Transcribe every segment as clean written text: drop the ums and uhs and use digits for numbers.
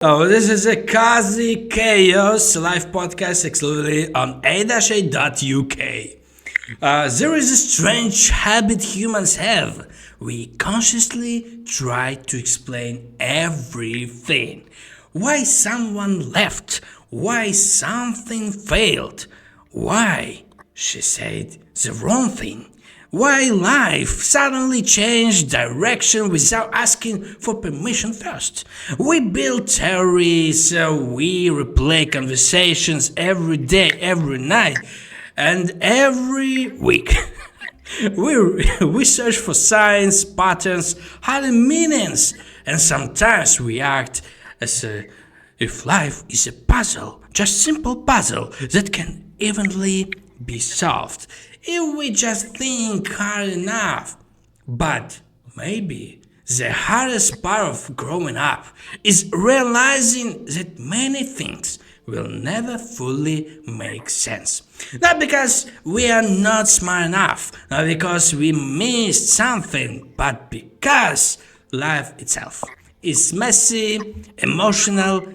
Oh, this is a Cozy Chaos live podcast exclusively on a-a.uk. There is a strange habit humans have. We consciously try to explain everything. Why someone left, why something failed, why she said the wrong thing, why life suddenly changed direction without asking for permission first. We build theories, we replay conversations every day, every night, and every week. we search for signs, patterns, hidden meanings, and sometimes we act as if life is a puzzle, just simple puzzle that can evenly be solved if we just think hard enough. But maybe the hardest part of growing up is realizing that many things will never fully make sense. Not because we are not smart enough, not because we missed something, but because life itself is messy, emotional,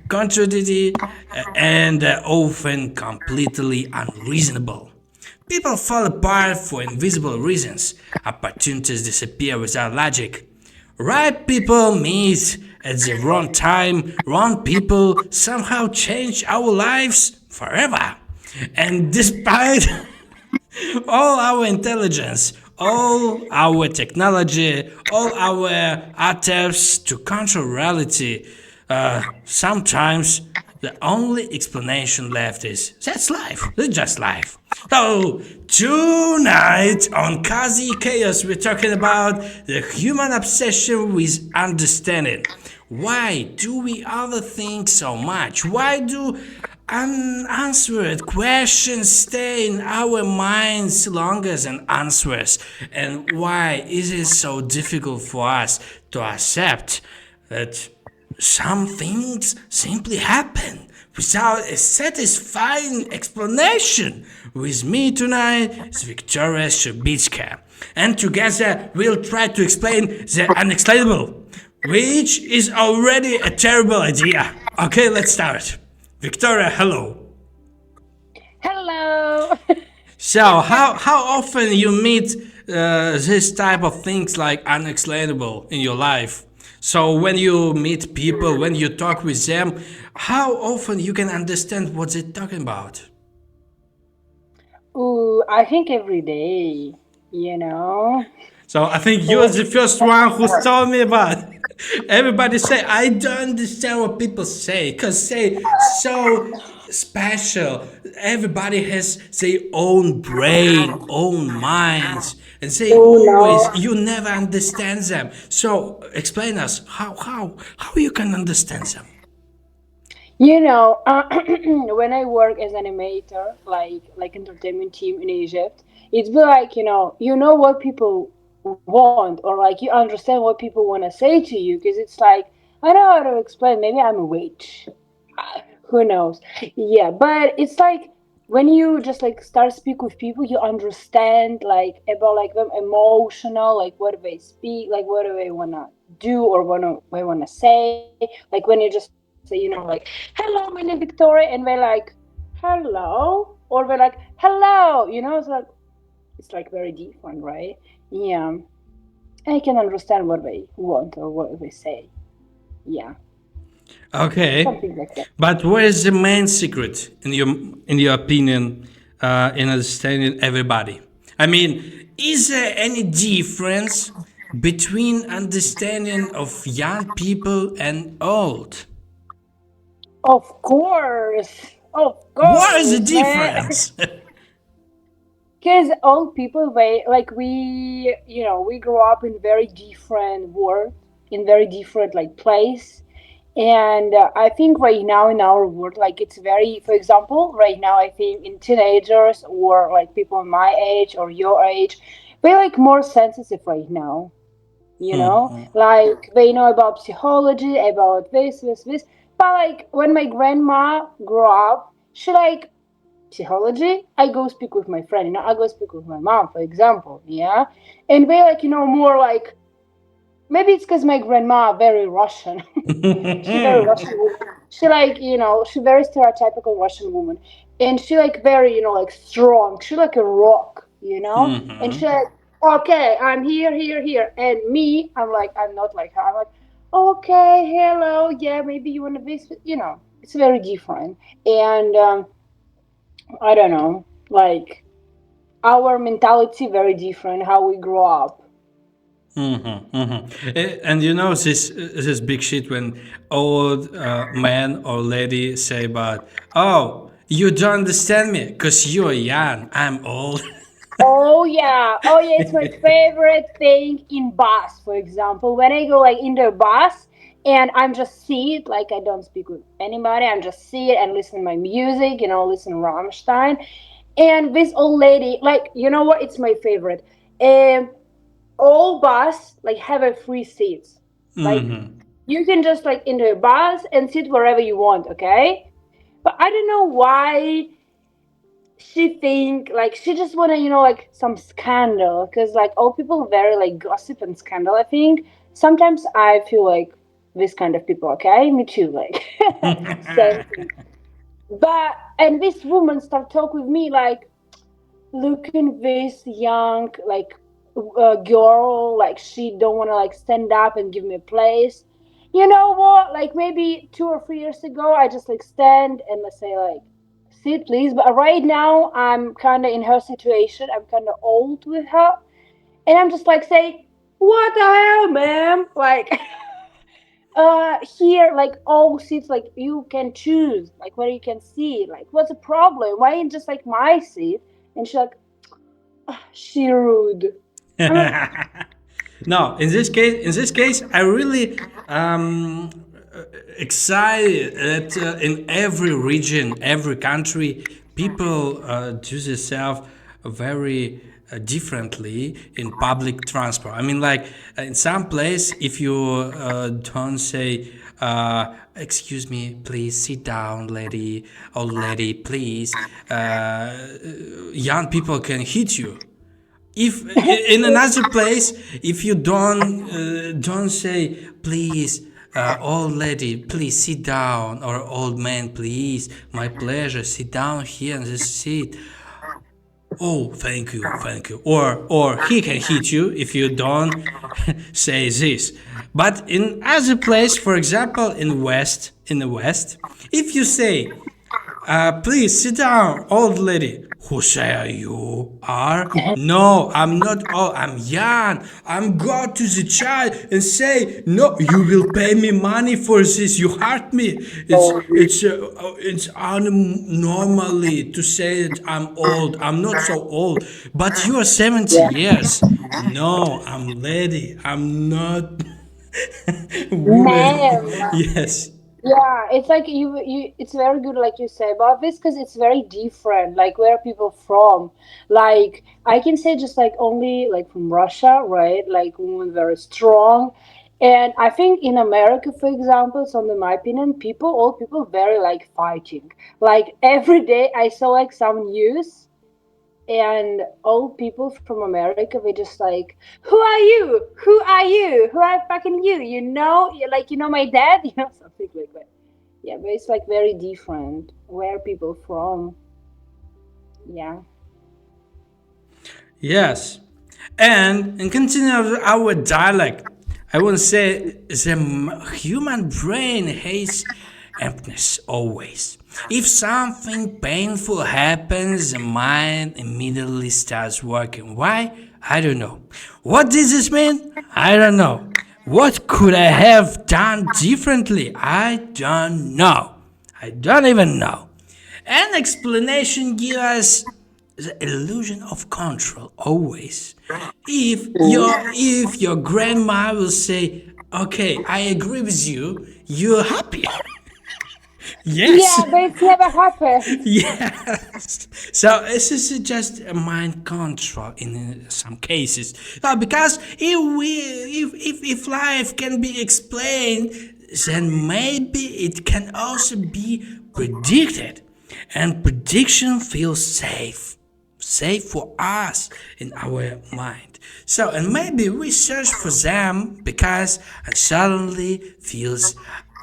contradictory, and often completely unreasonable. People fall apart for invisible reasons. Opportunities disappear without logic. Right people meet at the wrong time. Wrong people somehow change our lives forever. And despite all our intelligence, all our technology, all our attempts to control reality, sometimes the only explanation left is that's life. That's just life. So tonight on Kazi Chaos, we're talking about the human obsession with understanding. Why do we overthink so much? Why do unanswered questions stay in our minds longer than answers? And why is it so difficult for us to accept that some things simply happen without a satisfying explanation? With me tonight is Victoria Scherbitskaia, and together we'll try to explain the unexplainable, which is already a terrible idea. Okay, let's start. Victoria, hello. Hello. So, how often you meet this type of things like unexplainable in your life? So, when you meet people, when you talk with them, how often you can understand what they're talking about? Ooh, I think every day, you know. So, I think you're Like, the first one who's told me about. Everybody say I don't understand what people say because they so special. Everybody has their own brain, own minds, and they oh always no. you never understand them. So explain us how you can understand them. When I work as animator, like entertainment team in Egypt, it's be like, what people want, or like you understand what people want to say to you, because it's like, I don't know how to explain. Maybe I'm a witch. Who knows? Yeah, but it's like when you just like start speak with people, you understand like about like them emotional, like what do they speak, like what do they wanna do or wanna they wanna say. Like when you just say, hello, my name is Victoria, and they're like, hello, or they're like, hello, it's like very different, right? Yeah, I can understand what they want or what they say. Yeah, Okay, something like that. but what is the main secret in your opinion in understanding everybody? I mean, is there any difference between understanding of young people and old? Of What is the course, man. difference? Because old people, they like we grow up in very different world, in very different like place, and I think right now in our world, like it's very, for example, right now I think in teenagers or like people my age or your age, they're like more sensitive right now. Like they know about psychology, about this. But like when my grandma grew up, she like psychology, I go speak with my friend, I go speak with my mom, for example, yeah. And they like, more like maybe it's because my grandma very Russian. She very Russian woman. She like, she very stereotypical Russian woman. And she like very, like strong. She like a rock, And she like, okay, I'm here, here, here. And me, I'm not like her. I'm like, okay, hello, yeah, maybe you want to visit, It's very different. And I don't know, like our mentality very different, how we grow up. And you know this big shit when old man or lady say about, oh, you don't understand me because you're young, I'm old. Oh yeah, oh yeah, it's my favorite thing in bus, for example. When I go like in the bus and I'm just sit, like I don't speak with anybody, I'm just sit and listen my music, listen Rammstein. And this old lady, like, you know what? It's my favorite. Um, all bus like have a free seats. Like you can just like in the bus and sit wherever you want, okay? But I don't know why she think like she just want to like some scandal because like all people very like gossip and scandal. I think sometimes I feel like this kind of people. Okay, me too, like same thing. But and this woman start talk with me like, looking this young like girl, like she don't want to like stand up and give me a place. You know what, like maybe 2 or 3 years ago I just like stand and let's say like, sit please. But right now I'm kind of in her situation, I'm kind of old with her, and I'm just like say, what the hell, ma'am, like here like all seats, like you can choose like where you can sit, like what's the problem, why ain't just like my seat? And she's like, she rude. I'm like, No, in this case, I really excited that in every region, every country, people do themselves very differently in public transport. I mean, like in some place, if you don't say, "Excuse me, please sit down, lady, old lady, please," young people can hit you. If in another place, if you don't say, please, old lady, please sit down, or old man, please, my pleasure, sit down here in this seat. Oh, thank you. Or he can hit you if you don't say this. But in other place, for example, in the West, if you say, please sit down, old lady. Who say you are? No, I'm not old. I'm young. I'm go to the child and say, no, you will pay me money for this. You hurt me. It's normally to say that I'm old. I'm not so old, but you are 70 yeah, years. No, I'm lady. I'm not woman. ma'am. Yes. Yeah, it's like you. It's very good, like you say about this, because it's very different. Like where are people from? Like I can say just like only like from Russia, right? Like women very strong, and I think in America, for example, so in my opinion, all people very like fighting. Like every day, I saw like some news and old people from America, they just like, who are you? Who are you? Who are fucking you? You're like, my dad, something like that. Yeah, but it's like very different. Where are people from? Yeah. Yes. And in continuing with our dialect, I want to say the human brain hates emptiness always. If something painful happens, the mind immediately starts working. Why? I don't know. What does this mean? I don't know. What could I have done differently? I don't know. I don't even know. An explanation gives us the illusion of control always. If your grandma will say, "Okay, I agree with you," you're happy. Yes. Yeah, but it's never happened. Yes. So this is just a mind control in some cases. Because if life can be explained, then maybe it can also be predicted, and prediction feels safe. safe for us in our mind. So, and maybe we search for them because it suddenly feels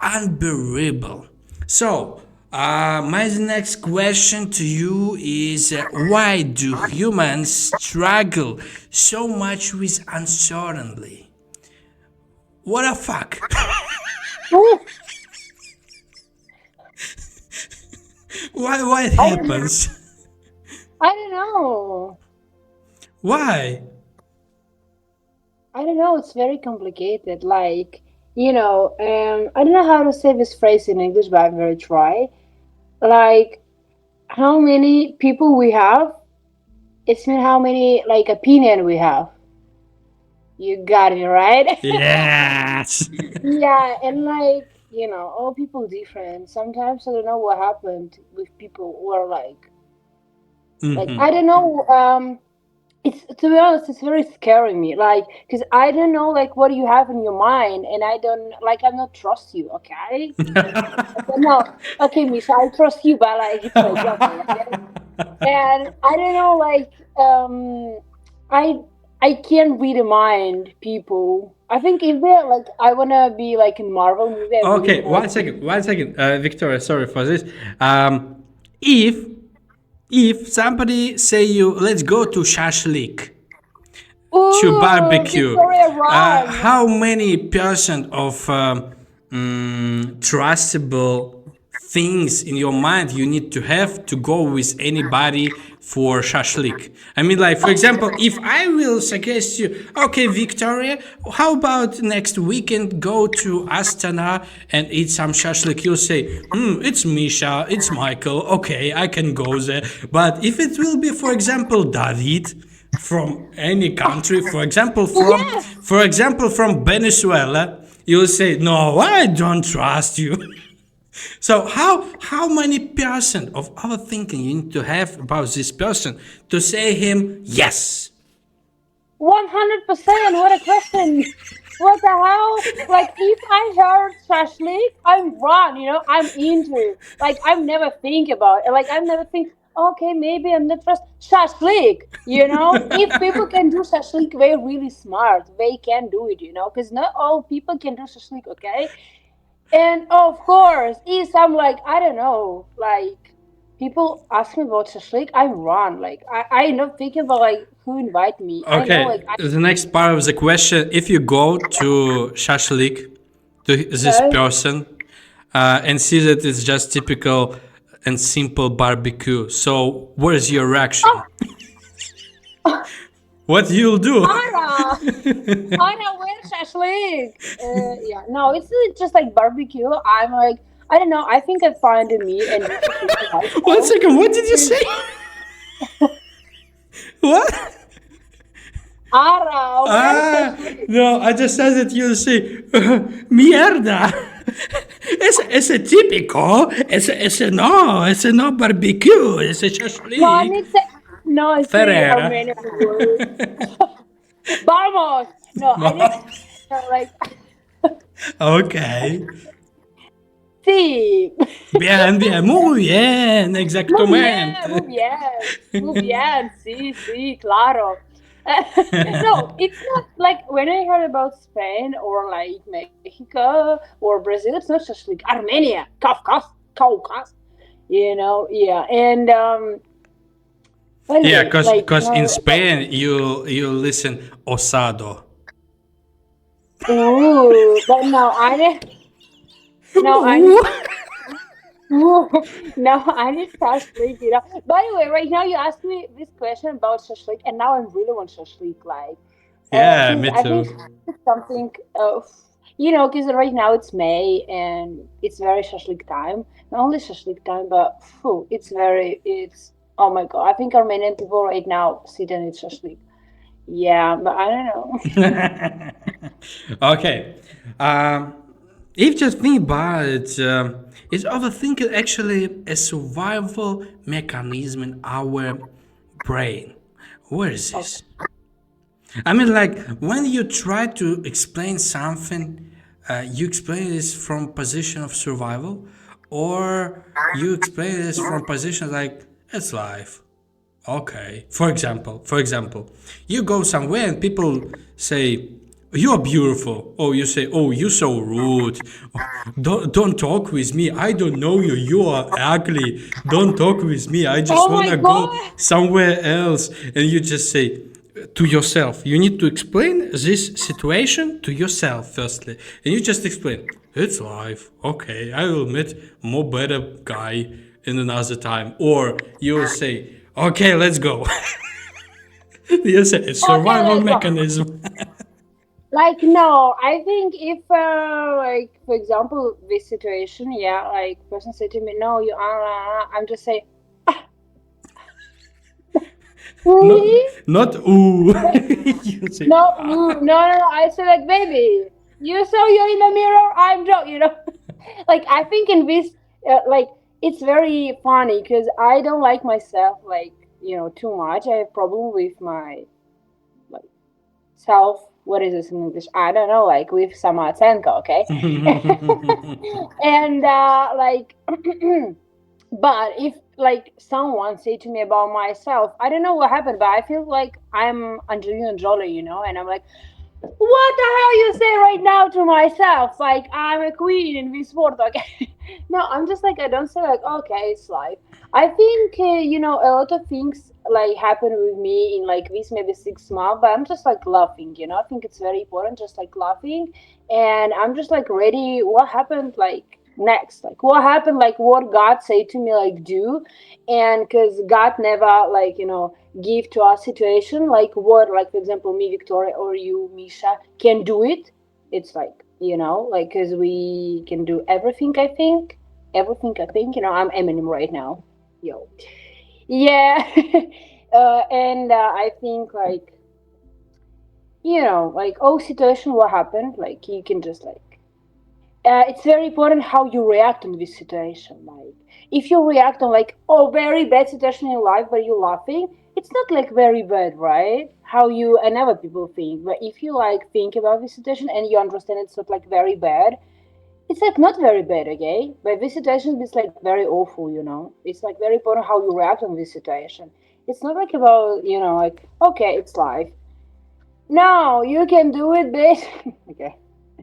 unbearable. So, my next question to you is why do humans struggle so much with uncertainty? What the fuck? Ooh, Why it I don't know. happens? I don't know. Why? I don't know. It's very complicated. Like, I don't know how to say this phrase in English, but I'm very try. Like, how many people we have, it's mean how many like opinion we have. You got it right. Yes. Yeah, and like, all people different. Sometimes I don't know what happened with people who are like I don't know. It's to be honest, it's very scaring me. Like, because I don't know like what you have in your mind, and I don't like I'm not trust you. Okay, no, okay, Misha, I trust you, but like it's my job, right? And I don't know, like I I can't read a mind people. I think if they're like I wanna be like in Marvel movie, I really Okay, wanna like be. one second, Victoria. Sorry for this. If somebody say you let's go to shashlik to Ooh, barbecue, Victoria, run! how many percent of trustable things in your mind you need to go with anybody for shashlik? I mean, like, for example, if I will suggest you, okay, Victoria, how about next weekend go to Astana and eat some shashlik? You'll say, it's Misha, it's Michael, okay, I can go there. But if it will be, for example, David, from any country, Yes, for example from Venezuela, you'll say, no, I don't trust you. So how many percent of our thinking you need to have about this person to say him yes? 100%. What a question. What the hell? Like, if I heard Shashlik, I'm run, I'm into. Like, I'm never think about it. Like, I'm never think, okay, maybe I'm not trust Shashlik, If people can do Shashlik, they're really smart. They can do it, because not all people can do Shashlik, okay? And of course, if I'm like, I don't know, like, people ask me about Shashlik, I run. Like, I not thinking about, like, who invite me. I know, like, Okay, the next part of the question: if you go to shashlik to this okay. person and see that it's just typical and simple barbecue, so what is your reaction? What you'll do? Anna, Anna, where's Shashlik? Yeah, no, it's just like barbecue. I'm like, I don't know. I think I find the meat and do Shashlik in One myself. second, what did you say? What? Anna, where's Ah, Shashlik? no, I just said that you'll say, mierda. Ese típico, ese no barbecue, ese No, I shashlik. need to. No, I say Ferrera. Armenian word. Vamos. No, I did. No, like, Okay. sí. Bien, bien, muy bien, Muy bien, muy exactamente. bien, muy bien, sí, sí, claro. No, it's not like when I heard about Spain or like Mexico or Brazil, it's not just like Armenia, Caucasus, yeah. And by the Yeah, way, cause, like, cause in Spain you listen osado. ooh, but no, I didn't. No, I didn't. No, I need shashlik, By the way, right now you asked me this question about shashlik, and now I really want shashlik, like, Yeah, because me I think too. it's something, because right now it's May and it's very shashlik time. Not only shashlik time, but phew, it's, oh my God, I think Armenian people right now sit and eat shashlik. Yeah, but I don't know. Okay. Um, if just think about it, is overthinking actually a survival mechanism in our brain? Where is Okay. this? I mean, like when you try to explain something, you explain this from position of survival, or you explain this from position like it's life. Okay. For example, you go somewhere and people say, "You are beautiful," or you say, "Oh, you're so rude." Oh, don't talk with me. I don't know you. You are ugly. Don't talk with me. I just Oh my wanna go god! somewhere else. And you just say to yourself, you need to explain this situation to yourself firstly, and you just explain. It's life. Okay, I will meet more better guy in another time, or you'll say, okay, let's go. You say it's Okay, survival let's go. mechanism. Like no, I think if like for example this situation, yeah, like person said to me, no, you are. I'm just saying, not really? not ooh. You say No, no. I said like, baby, you saw you in the mirror. I'm Joe. Like I think in this, like it's very funny because I don't like myself like too much. I have problem with my like self. What is this in English? I don't know. Like with Samatsenko, okay. And like but if like someone say to me about myself, I don't know what happened, but I feel like I'm Angelina Jolie, and I'm like, what the hell you say right now to myself? Like I'm a queen in this world, okay? No, I'm just like I don't say like okay, it's life. I think a lot of things like happen with me in like this maybe 6 months, but I'm just like laughing. I think it's very important, just like laughing, and I'm just like ready. What happened like next? Like what happened? Like what God say to me? Like do, and because God never like give to us situation like what like for example me Victoria or you Misha can do it. It's like like because we can do everything. I think I'm Eminem right now. Yo, yeah. And I think like like oh situation what happened like you can just like it's very important how you react in this situation. Like, if you react on like, oh, very bad situation in your life, but you're laughing, it's not like very bad, right? How you and other people think. But if you like think about this situation and you understand it's not like very bad, it's like not very bad, okay? But this situation is like very awful. It's like very important how you react on this situation. It's not like about like okay, it's life. No, you can do it, bitch. Okay.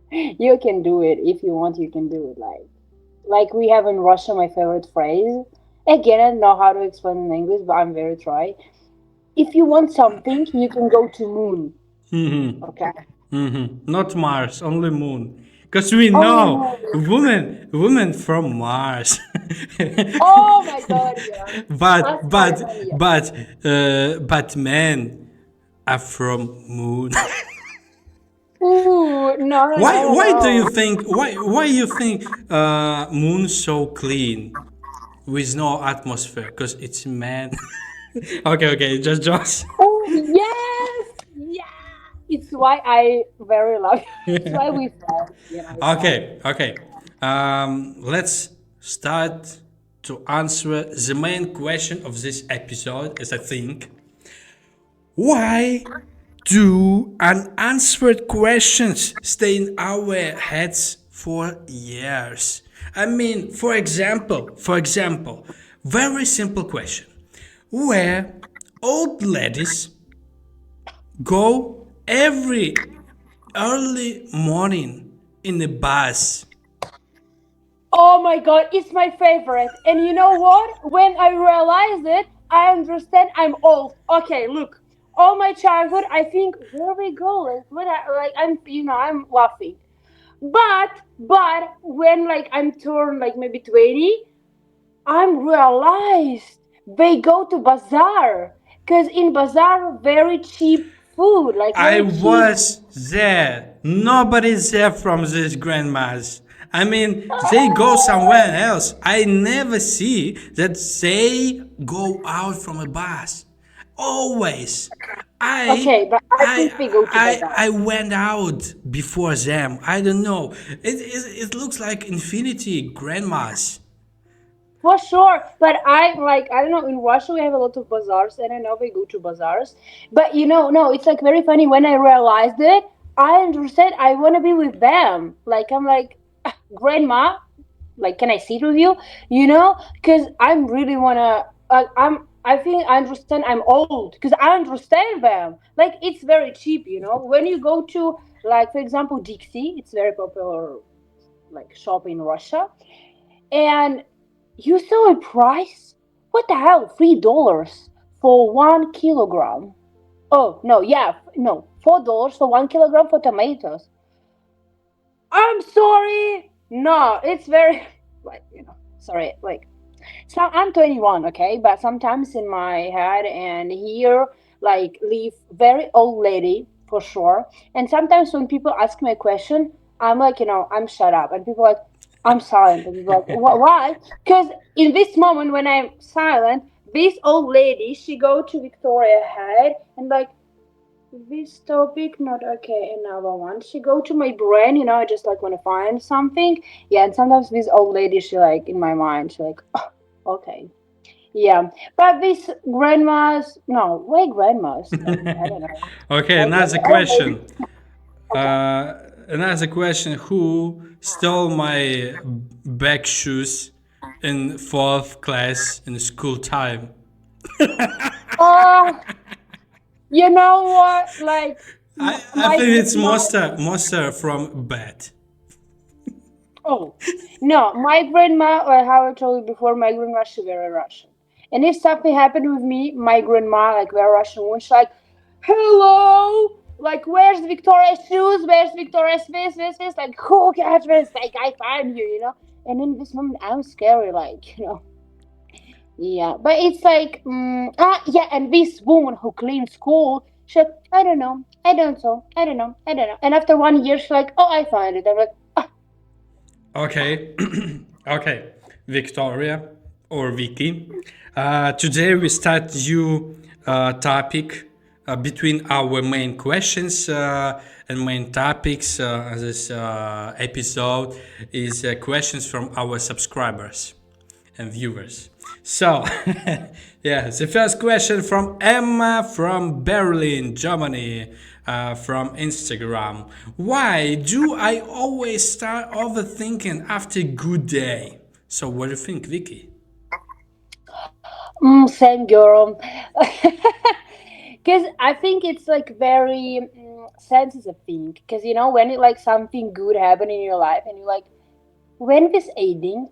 You can do it if you want. You can do it. Like we have in Russia, my favorite phrase. Again, I don't know how to explain in English, but I'm very try. If you want something, you can go to moon. Okay. not Mars, only Moon. Because we Only know moon. women from Mars. Oh my God! Yeah. but That's kind of but funny. Yeah. but but men are from Moon. Ooh, no, no, no, no, Why do you no. think why you think Moon so clean with no atmosphere? Because it's man. Okay, just. Oh yes, yeah. It's why I very love. It's why we friends. It's why. Okay. Let's start to answer the main question of this episode, as I think. Why do unanswered questions stay in our heads for years? I mean, for example, very simple question. Where old ladies go every early morning in the bus. Oh my god, it's my favorite. And you know what? When I realized it, I understand I'm old. Okay, look. All my childhood, I think, where we go? Like I'm, I'm laughing. But when like I'm turned like maybe 20, I'm realized they go to bazaar. Cause in bazaar, very cheap food, like I very cheap. was there. Nobody's there from these grandmas. I mean, they go somewhere else. I never see that they go out from a bus. Always. I Okay, but I think they go to bazaar. I went out before them. I don't know. It looks like infinity grandmas. For sure, but I like I don't know. In Russia, we have a lot of bazaars, and I know we go to bazaars. But no, it's like very funny. When I realized it, I understand. I want to be with them. Like I'm like, "Ah, grandma, like can I sit with you? Because I'm really wanna. think I understand I'm old because I understand them. Like it's very cheap, you know. When you go to, like, for example, Dixie, it's very popular like shop in Russia, and you saw a price. What the hell? $3 for 1 kilogram. Oh no, yeah, no, $4 for 1 kilogram for tomatoes. I'm sorry. No, it's very like sorry, like so I'm 21, okay, but sometimes in my head and here, like, live very old lady for sure. And sometimes when people ask me a question, I'm like, I'm shut up, and people are like, I'm silent, and people are like, Why? Because in this moment when I'm silent, this old lady she go to Victoria head and like this topic not okay. Another one. She go to my brain, I just like want to find something. Yeah, and sometimes this old lady, she like in my mind, she like, "Oh, okay, yeah." But these grandmas, no, wait, grandmas, like I don't know, Okay, another old lady. question. Okay. Another question. Who stole my back shoes in fourth class in school time? Uh, you know what? Like I my think it's grandma. Monster from Bat. Oh, no, my grandma, or how I told you before, my grandma, she very Russian. And if something happened with me, my grandma, like very Russian woman, she's like, hello, like, where's Victoria's shoes? Where's Victoria's this? Like, who got this? Like, I find you. And in this moment, I'm scary, like, yeah. But it's like, yeah, and this woman who cleans school, she's like, I don't know, I don't know. And after 1 year, she's like, oh, I find it. I'm like, Okay, okay, Victoria or Vicky. Today we start new topic between our main questions and main topics. This episode is questions from our subscribers and viewers. So, yeah, the first question from Emma from Berlin, Germany, from Instagram. Why do I always start overthinking after a good day? So, what do you think, Vicky? same girl. Because I think it's like very sensitive thing. Because when it like something good happen in your life, and you're like, when this ending,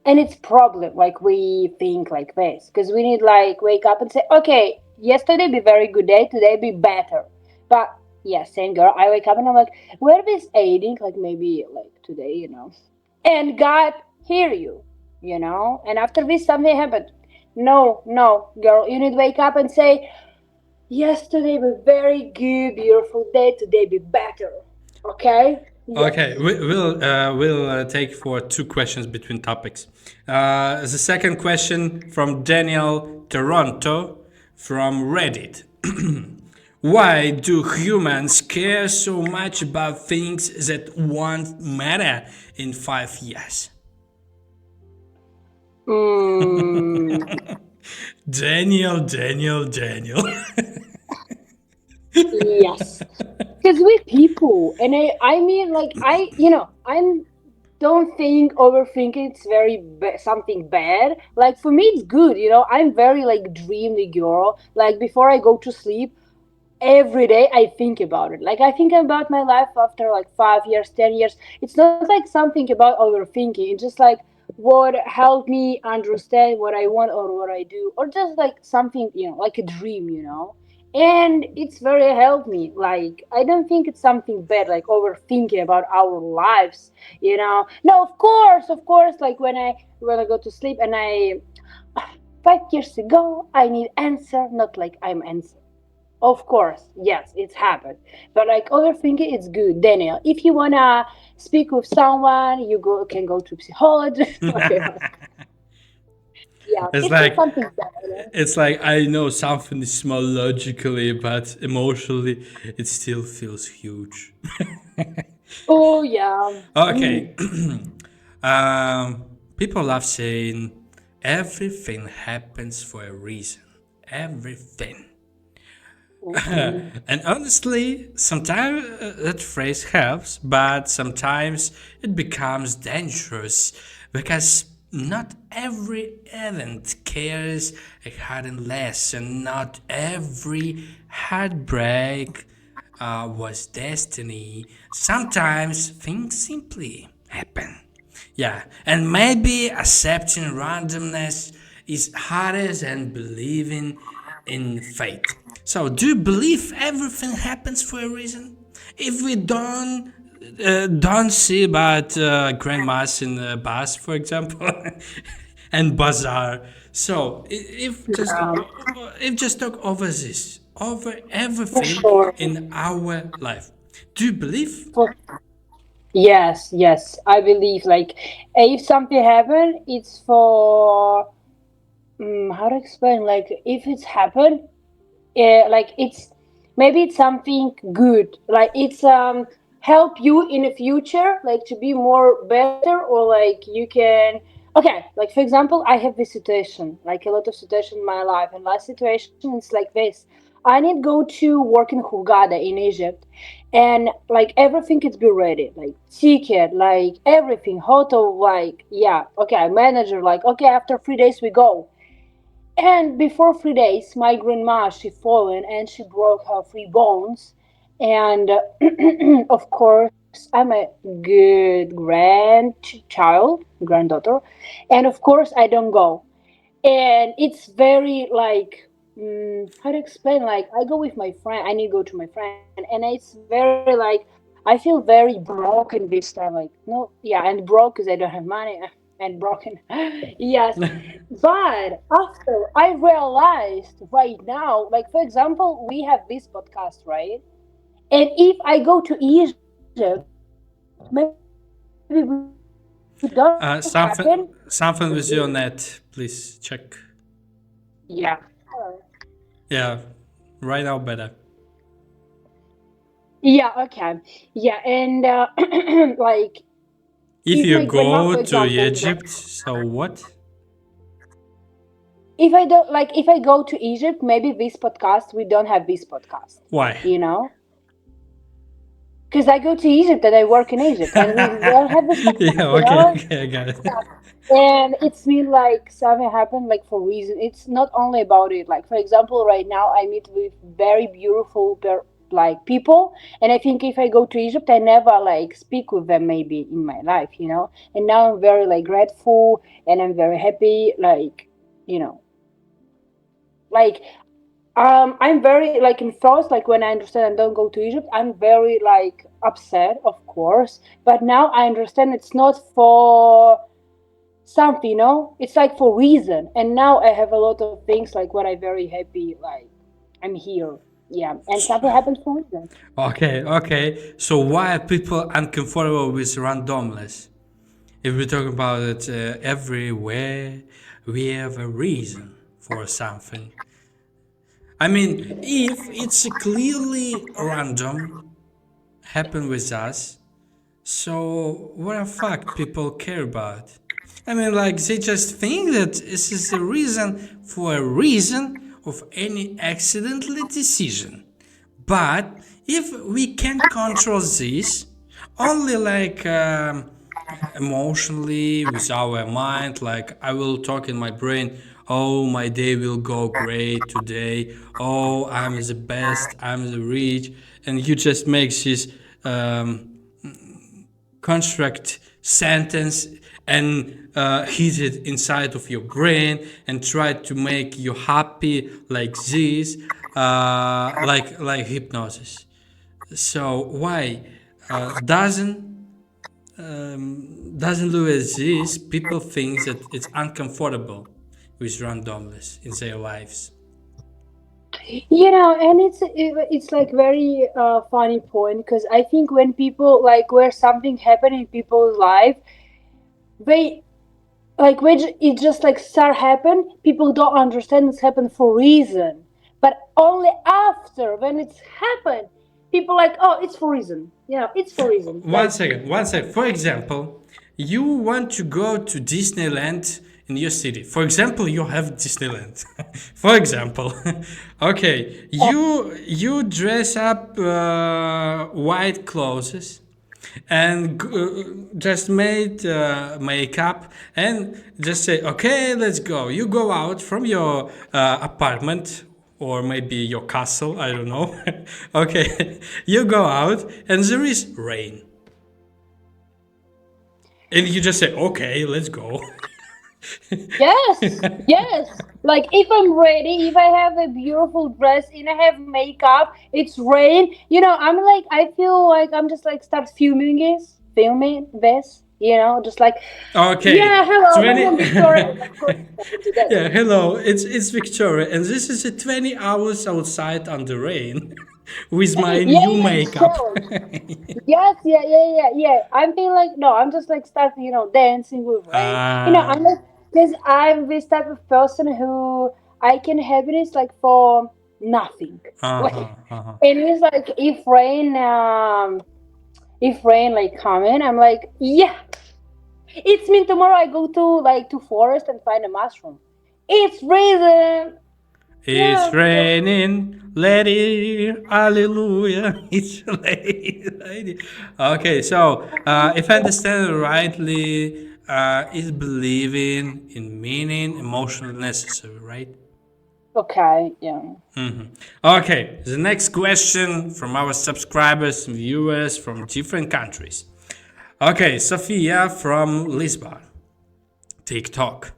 and it's problem. Like we think like this because we need like wake up and say, okay, yesterday be very good day, today be better. But yeah, same girl. I wake up and I'm like, where this ending? Like maybe like today, and God hear you. And after this something happened. No, no, girl, you need to wake up and say, yesterday was very good, beautiful day, today be better. Okay? Okay, Yes. we'll take for two questions between topics. The second question from Daniel Toronto from Reddit. Why do humans care so much about things that won't matter in 5 years? Mm, Daniel. yes. Because we're people. And I mean, like, I don't think overthinking it's very something bad. Like, for me, it's good. I'm very, like, dreamy girl. Like, before I go to sleep, every day I think about it. Like I think about my life after like 5 years, 10 years. It's not like something about overthinking. It's just like what helped me understand what I want or what I do, or just like something, like a dream. And it's very helped me. Like I don't think it's something bad, like overthinking about our lives. No, of course, like when I go to sleep and I 5 years ago I need answer, not like I'm answer. Of course, yes, it's happened. But like overthinking, it's good. Daniel, if you wanna speak with someone, you can go to psychologist. Okay, yeah, It's it's not like something bad. it's like I know something is small logically, but emotionally it still feels huge. Oh yeah. Okay. People love saying everything happens for a reason. Everything. Mm-mm. And honestly, sometimes that phrase helps, but sometimes it becomes dangerous because Not every event carries a hidden lesson. Not every heartbreak was destiny. Sometimes things simply happen. Yeah, and maybe accepting randomness is harder than believing in fate. So, do you believe everything happens for a reason? If we don't see about grandmas in the bus, for example, and bazaar. So, if just talk over this, over For everything sure. in our life, do you believe? For Yes, yes. I believe like if something happen, it's for how to explain. Like if it's happened, like it's maybe it's something good. Like it's help you in the future, like to be more better, or like you can. Okay, like for example, I have this situation, like a lot of situation in my life, and last situation is like this. I need go to work in Hurghada in Egypt, and like everything is be ready, like ticket, like everything, hotel, like yeah, okay, manager, like okay, after 3 days we go. And before 3 days, my grandma she fallen and she broke her three bones. And of course, I'm a good grandchild, granddaughter, and of course I don't go. And it's very like how to explain? Like I go with my friend. I need to go to my friend, and it's very like I feel very broken this time. Like no, yeah, and broke because I don't have money and broken. Yes, but after I realized right now, like for example, we have this podcast, right? And if I go to Egypt, maybe we don't happen. Something with your net, please check. Yeah. Yeah, right now better. Yeah, okay. Yeah, and like If if you my grandma, go for to example, Egypt, so what? if I don't like if I go to Egypt, maybe this podcast we don't have this podcast, Why? you know? Because I go to Egypt and I work in Egypt and we don't have this Yeah, podcast, you okay, know? okay, I got it. And it's mean like something happened like for reason. It's not only about it. Like for example, right now I meet with very beautiful like people, and I think if I go to Egypt, I never like speak with them maybe in my life, you know. And now I'm very like grateful and I'm very happy, like you know, like I'm very like in first like when I understand I don't go to Egypt, I'm very like upset, of course. But now I understand it's not for something, you know, it's like for reason. And now I have a lot of things like when I'm very happy, like I'm here. Yeah, and something happens for reason. Okay, okay. So why are people uncomfortable with randomness? If we talk about it everywhere, we have a reason for something. I mean, if it's clearly random, happen with us, so what the fuck people care about? I mean, like they just think that this is the reason for a reason of any accidentally decision. But if we can't control this, only like emotionally with our mind, like I will talk in my brain, oh, my day will go great today, oh, I'm the best, I'm the rich, and you just make this construct sentence and hit it inside of your brain and try to make you happy like this, like hypnosis. So why doesn't do as this? People think that it's uncomfortable with randomness in their lives. You know, and it's like very funny point because I think when people like where something happened in people's life, they like when it just like start happen, people don't understand it's happened for reason. But only after when it's happened, people like, oh, it's for reason. Yeah, it's for reason. One Like second, one second. For example, you want to go to Disneyland in your city. For example, you have Disneyland. For example, okay, you dress up white clothes and just make up and just say, okay, let's go. You go out from your apartment or maybe your castle, I don't know. Okay, you go out and there is rain. And you just say, okay, let's go. Yes, yes. Like if I'm ready, if I have a beautiful dress and I have makeup, it's rain. I'm like, I feel like I'm just like start filming this. Just like, Okay, yeah, hello, my 20. name is Victoria. Of course, I can do that. Yeah, hello, it's Victoria, and this is a 20 hours outside on the rain with my Yeah, new yeah, makeup. challenge. Yes, yeah, yeah, yeah, yeah. I'm being like, no, I'm just like start, dancing with rain. I'm Ah, like, because I'm this type of person who I can happiness like for nothing. uh-huh, Like, uh-huh. it is like if rain like coming, I'm like, yeah, it's mean tomorrow I go to forest and find a mushroom. It's raisin. It's Yeah, raining, let it, hallelujah. It's raining. Okay, so if I understand it rightly, is believing in meaning, emotional necessary, right? okay, yeah. Okay, the next question from our subscribers and viewers from different countries. Okay, Sophia from Lisbon, TikTok.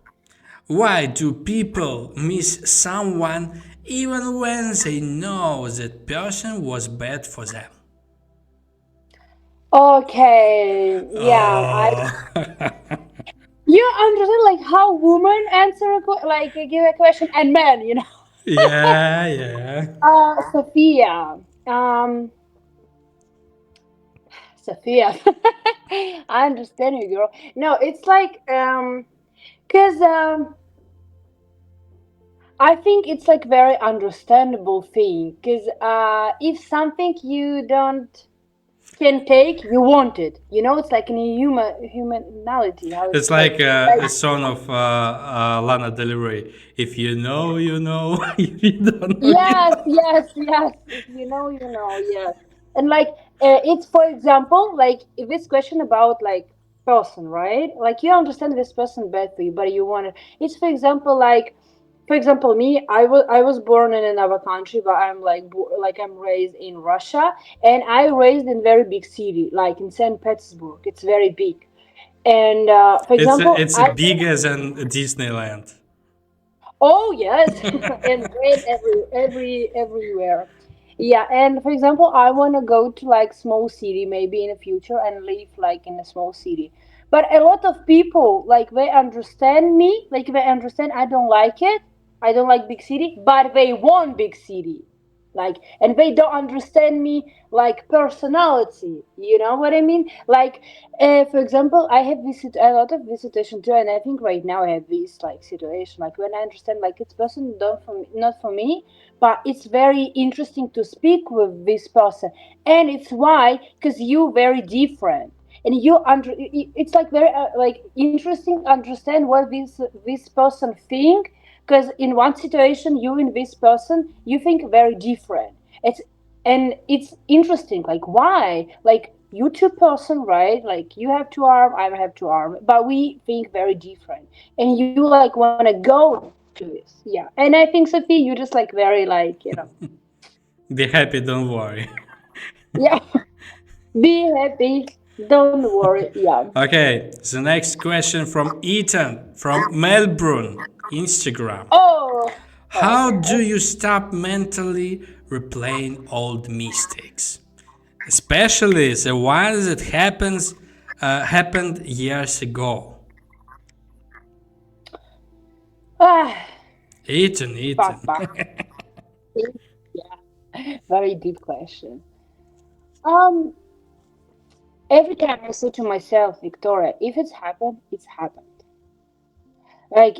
Why do people miss someone even when they know that person was bad for them? Okay, yeah, Oh, you understand like how women answer like give a question and men. yeah, yeah. Sophia, um, Sophia, I understand you, girl. No, it's like cause I think it's like very understandable thing. Cause if something you don't can take, you want it. It's like in humanality how It's it's like. like a song of Lana Del Rey. If you know, you know. If you don't know, you Yes, don't. yes, yes. If you know, you know. Yes, and like it's for example, like if this question about like person, right? Like you understand this person badly, but you want to. It's for example, like for example, me. I was born in another country, but I'm like like I'm raised in Russia, and I raised in very big city, like in Saint Petersburg. It's very big, and for example, It's bigger than Disneyland. oh yes, and rain everywhere. Yeah, and for example, I want to go to like small city maybe in the future and live like in a small city. But a lot of people like they understand me, like they understand I don't like it. I don't like big city, but they want big city. Like and they don't understand me like personality. You know what I mean? Like for example, I have a lot of visitation too, and I think right now I have this like situation, like when I understand like it's person not for me, but it's very interesting to speak with this person, and it's why because you very different, and it's like very like interesting understand what this person think, because in one situation you and this person you think very different. It's interesting like why like you two person, right? Like you have two arm, I have two arm, but we think very different, and you like want to go to this. Yeah, and I think Sophie you just like very like. Be happy, don't worry. Yeah. Be happy, don't worry. Yeah. Okay, the next question from Ethan from Melbourne, Instagram. Oh, How do okay. you stop mentally replaying old mistakes, especially the ones that happened years ago? Ah, Ethan. Papa. Yeah, very deep question. Um, every time I say to myself, Victoria, if it's happened, it's happened. Like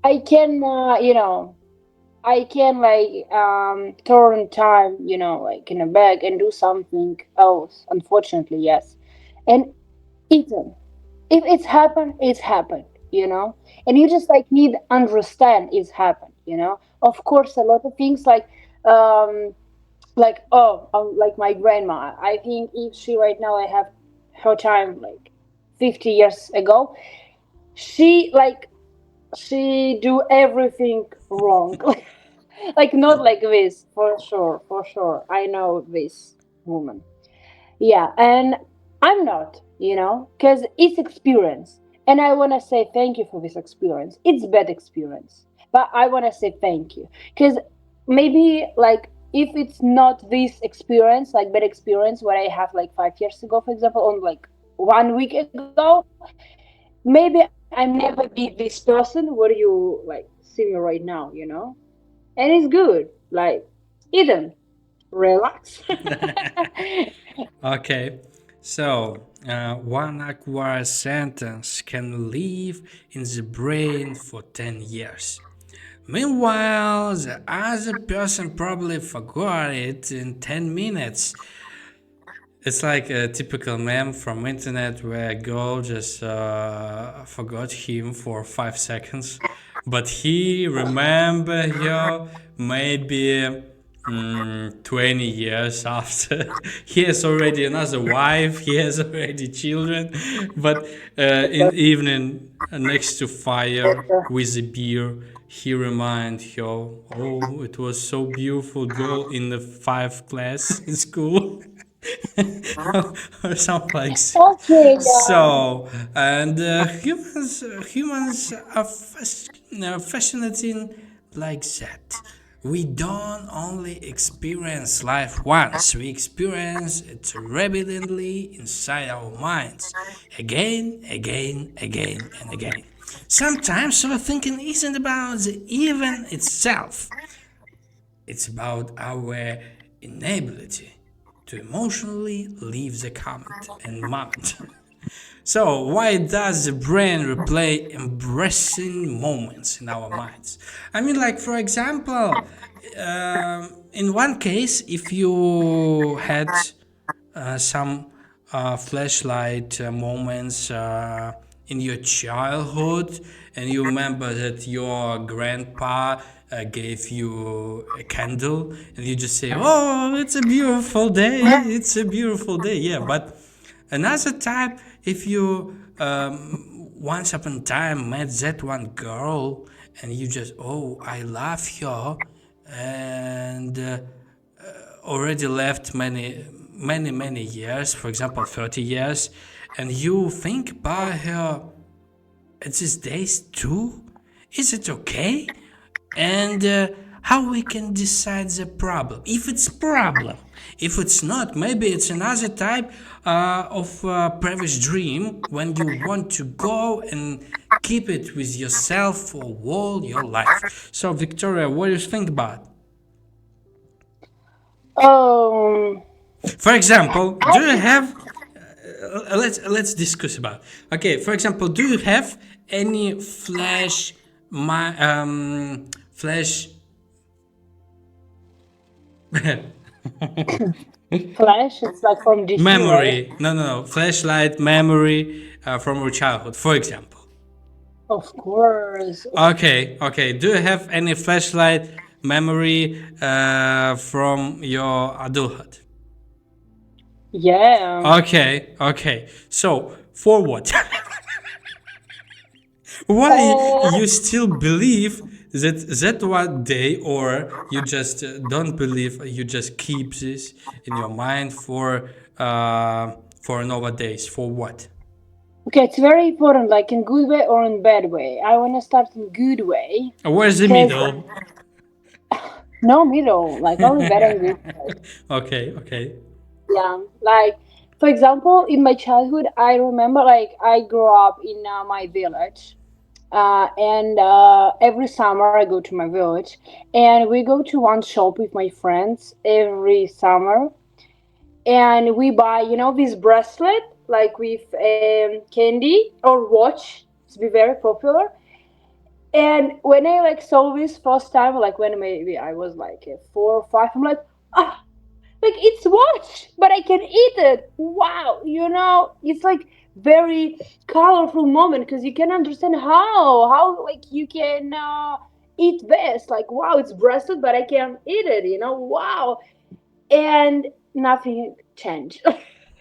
I can, I can like turn time, like in a bag and do something else. Unfortunately, yes. And Ethan, if it's happened, it's happened, and you just like need understand it's happened. Of course a lot of things like um Like, oh, like my grandma. I think if she right now I have her time like 50 years ago, she like she do everything wrong. Like not like this, for sure, for sure. I know this woman. Yeah, and I'm not, because it's experience. And I want to say thank you for this experience. It's bad experience, but I want to say thank you. Because maybe, like, if it's not this experience, like bad experience, what I have like 5 years ago, for example, on like 1 week ago, maybe I'm never be this person where you like see me right now. And it's good. Like, Eden, relax. Okay, so one awkward sentence can live in the brain for 10 years. Meanwhile, the other person probably forgot it in 10 minutes. It's like a typical meme from internet where a girl just forgot him for 5 seconds, but he remember her maybe 20 years after. He has already another wife, he has already children, but in evening next to fire with a beer, he remind her, oh, it was so beautiful girl in the 5th class in school. Or something like that. Okay, yeah. So, and humans are fascinating like that. We don't only experience life once, we experience it repeatedly inside our minds, again, again, again, and again. Sometimes overthinking isn't about the event itself, it's about our inability to emotionally leave the comment and moment. So, why does the brain replay embarrassing moments in our minds? I mean, like, for example, in one case, if you had some flashlight moments in your childhood, and you remember that your grandpa gave you a candle, and you just say, "Oh, it's a beautiful day! It's a beautiful day!" Yeah, but another time, if you once upon a time met that one girl, and you just, "Oh, I love her," and already left many years, for example 30 years, and you think about her at these days too, is it okay? And how we can decide the problem, if it's problem. If it's not, maybe it's another type of previous dream when you want to go and keep it with yourself for all your life. So Victoria, what do you think about? Um, For example, I do you have let's discuss about. Okay, for example, do you have any flash Flash, it's like from DC, right? memory? No, flashlight memory from your childhood, for example. Of course. Okay. Do you have any flashlight memory from your adulthood? Yeah. Okay. So for what? Why Uh, you still believe that one day, or you just don't believe, you just keep this in your mind for nowadays, for what? okay, it's very important, like in good way or in bad way. I want to start in good way, Where's the because middle? no middle, like only bad and good. Okay. Yeah, like for example, in my childhood, I remember like I grew up in my village, and every summer I go to my village, and we go to one shop with my friends every summer, and we buy, this bracelet like with candy or watch. It's be very popular. And when I like saw this first time, like when maybe I was like 4 or 5, I'm like, ah, like it's watch, but I can eat it. Wow, it's like very colorful moment because you can understand how like you can eat this. Like wow, it's breasted, but I can eat it. Wow, and nothing changed.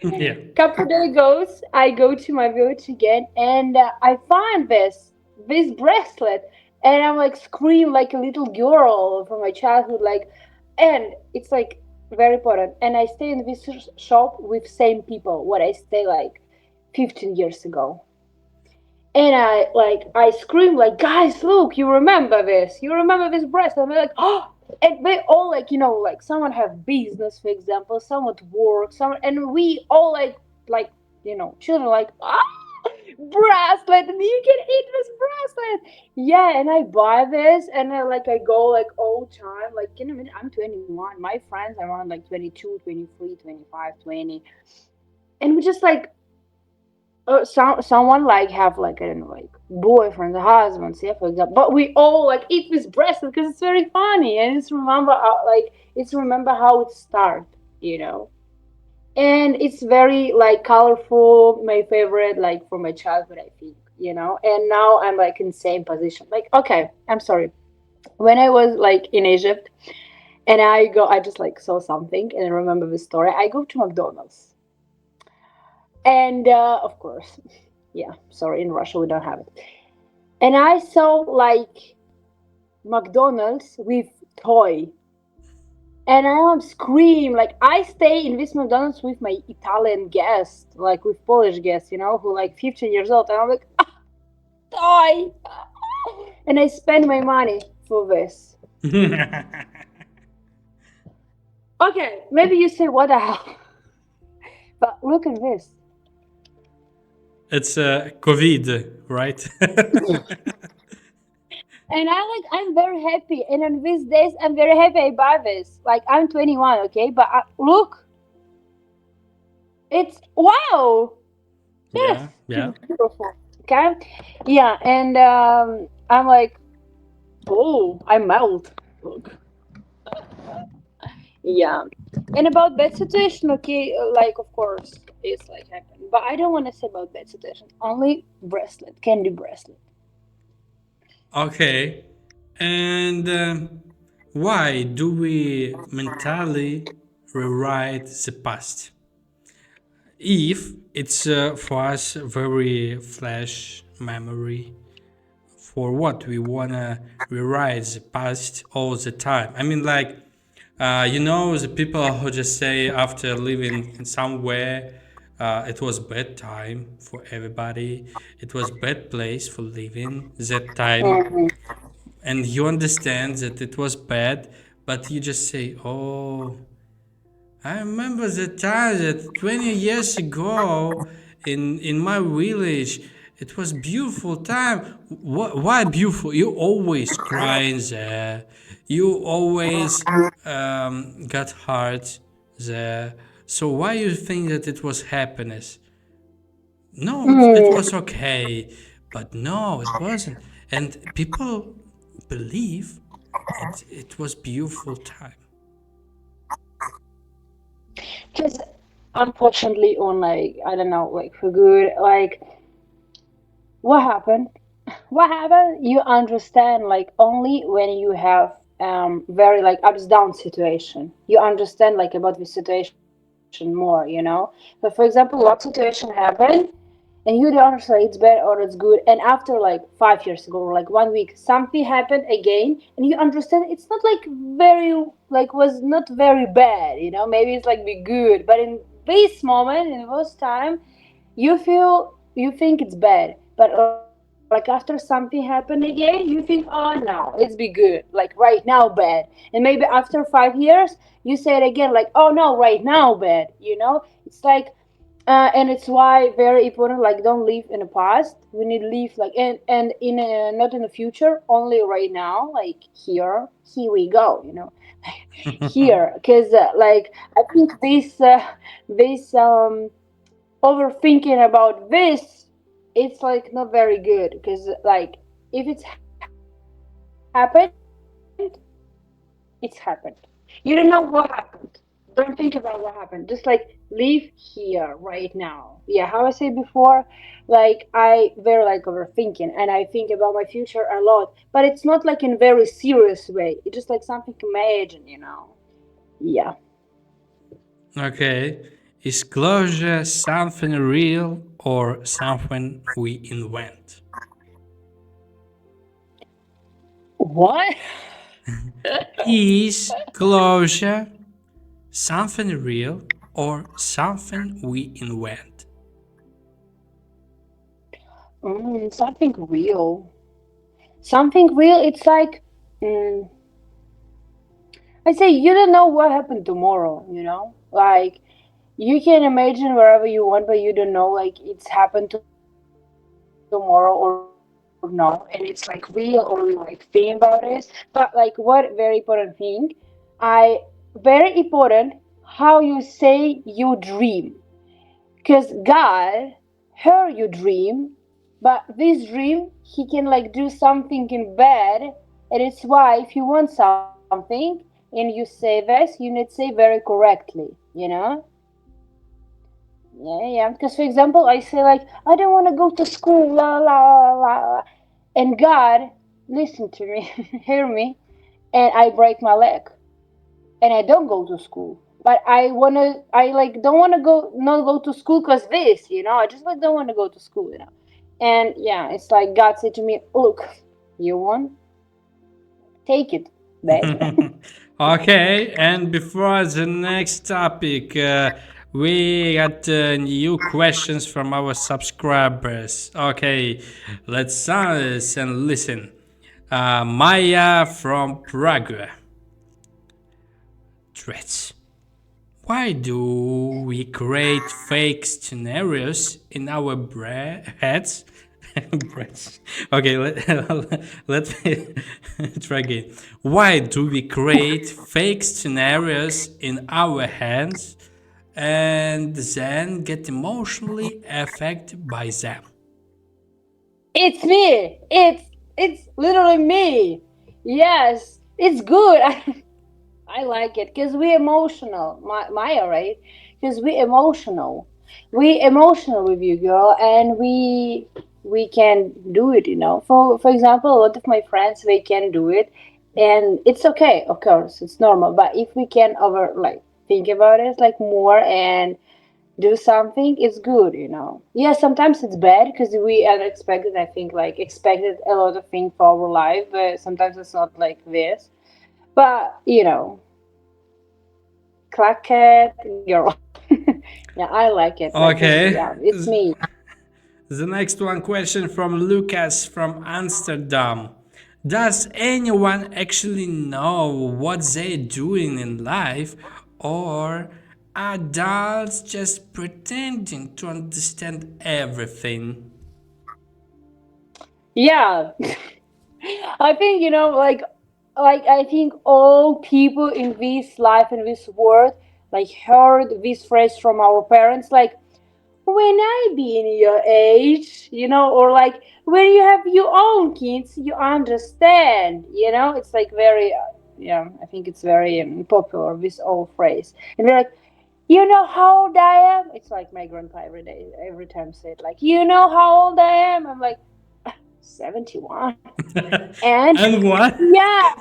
Yeah. Couple days goes, I go to my village again, and I find this bracelet, and I'm like scream like a little girl from my childhood, like, and it's like very important. And I stay in this shop with same people what I stay like 15 years ago. And I scream like, guys, look, you remember this? You remember this bracelet? And they're like, oh, and they all like, like someone have business, for example, someone to work, someone, and we all like, children like, bracelet, and you can eat this bracelet. Yeah, and I buy this, and I go like all time, like, I'm 21. My friends are around like 22, 23, 25, 20, and we just like someone like have like I don't know like boyfriends, husbands, yeah, for example. But we all like eat this bracelet because it's very funny and it's remember how it started, you know. And it's very like colorful. My favorite like from my childhood, I think, you know. And now I'm like in same position. Like okay, I'm sorry. When I was like in Egypt and I just like saw something and I remember the story. I go to McDonald's and of course, yeah, sorry, in Russia we don't have it. And I saw like McDonald's with toy. And I am scream like I stay in this McDonald's with my Italian guest, like with Polish guests, who like 15 years old, and I'm like toy, and I spend my money for this. Okay, maybe you say what the hell, but look at this. It's COVID, right? And I'm very happy, and on these days I'm very happy I buy this. Like I'm 21, okay, but look, it's wow. Yes, Yeah, it's yeah. beautiful. Okay, yeah, and I'm like, oh, I melt. Look, yeah. And about bad situation, okay, like of course it's like happened, but I don't want to say about bad situation. Only bracelet, candy bracelet. Okay. And why do we mentally rewrite the past? If it's for us very flash memory, for what we wanna rewrite the past all the time. I mean, like, the people who just say after living in somewhere, it was bad time for everybody. It was bad place for living that time, Mhm. and you understand that it was bad, but you just say, "Oh, I remember the time that 20 years ago in my village, it was beautiful time. Why beautiful? You always crying there. You always got hurt there. So why you think that it was happiness? No, it Mm. was okay, but no, it wasn't. And people believe it was beautiful time. Because unfortunately, on like I don't know, like for good, like what happened? What happened? You understand like only when you have very like ups down situation. You understand like about the situation more, But for example, what situation happened and you don't understand it's bad or it's good, and after like 5 years ago or like 1 week something happened again and you understand it's not like very like was not very bad, maybe it's like be good, but in this moment in this time you think it's bad, but like after something happened again you think, oh no, it's be good, like right now bad, and maybe after 5 years you say it again like, oh no, right now bad, it's like and it's why very important like don't live in the past, we need to live like and in not in the future, only right now, like here we go, here, because like I think this overthinking about this, it's like not very good, because like if it's happened, it's happened. You don't know what happened. Don't think about what happened. Just like live here right now. Yeah, how I said before, like I very like overthinking and I think about my future a lot, but it's not like in very serious way. It's just like something to imagine. Yeah. Okay. Is closure something real or something we invent? What? Is closure something real or something we invent? Something real. Something real. It's like, mm, I say, you don't know what happened tomorrow. Like you can imagine wherever you want, but you don't know like it's happened tomorrow or not, and it's like real or you like think about it. But like what very important thing, I very important how you say you dream. Because God heard your dream, but this dream he can like do something in bad, and it's why if you want something and you say this, you need to say very correctly, Yeah. Because for example, I say like I don't want to go to school, la la la la, la. And God, listen to me, hear me, and I break my leg and I don't go to school. But I like don't wanna go not go to school because I just like don't want to go to school. And yeah, it's like God said to me, look, you want, take it, babe. Okay, and before the next topic, we got new questions from our subscribers. Okay, let's and listen. Maya from Prague. Threats. Why do we create fake scenarios in our heads? Breasts. Okay, let me try again. Why do we create fake scenarios in our heads and then get emotionally affected by them? It's me. It's literally me. Yes, it's good. I like it because we emotional, Maya, right? Because we emotional with you, girl, and we can do it. For example, a lot of my friends they can do it, and it's okay. Of course, it's normal. But if we can over like think about it like more and do something, it's good. Yeah, sometimes it's bad because we unexpected. I think like expected a lot of things for our life, but sometimes it's not like this. But claquette girl. Yeah, I like it. Like, cause Okay. yeah, it's me. The next one question from Lucas from Amsterdam. Does anyone actually know what they're doing in life, or are adults just pretending to understand everything? Yeah, I think like I think all people in this life in this world like heard this phrase from our parents, like when I be in your age, or like when you have your own kids, you understand. It's like very, yeah, I think it's very popular this old phrase, and they're like, you know how old I am? It's like my grandpa every time said like, you know how old I am? I'm like 71, and And what? yeah,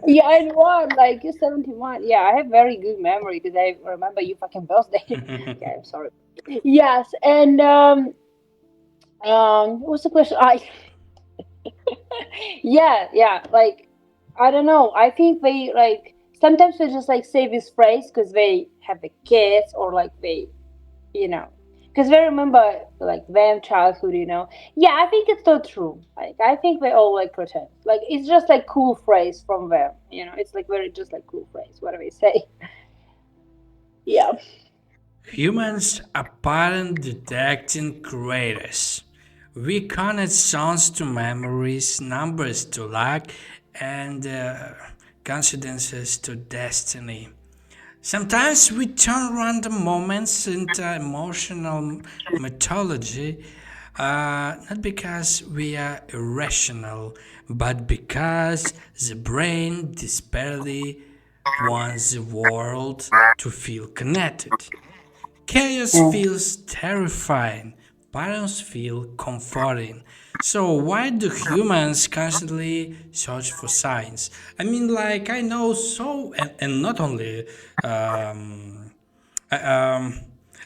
yeah, and what? Like you're 71. Yeah, I have very good memory because I remember you fucking birthday. Okay, I'm sorry. Yes, and what's the question? I Yeah, yeah, like I don't know. I think they like sometimes they just like say this phrase because they have the kids or like they, you know, because they remember like them childhood. Yeah, I think it's not true. Like I think they all like pretend. Like it's just like cool phrase from them. It's like very just like cool phrase. What do they say? Yeah. Humans are pattern detecting creators. We connect sounds to memories, numbers to luck, and coincidences to destiny. Sometimes we turn random moments into emotional mythology, not because we are irrational, but because the brain desperately wants the world to feel connected. Chaos Mm. feels terrifying, patterns feel comforting. So, why do humans constantly search for signs? I mean, like, I know so, and not only um, um,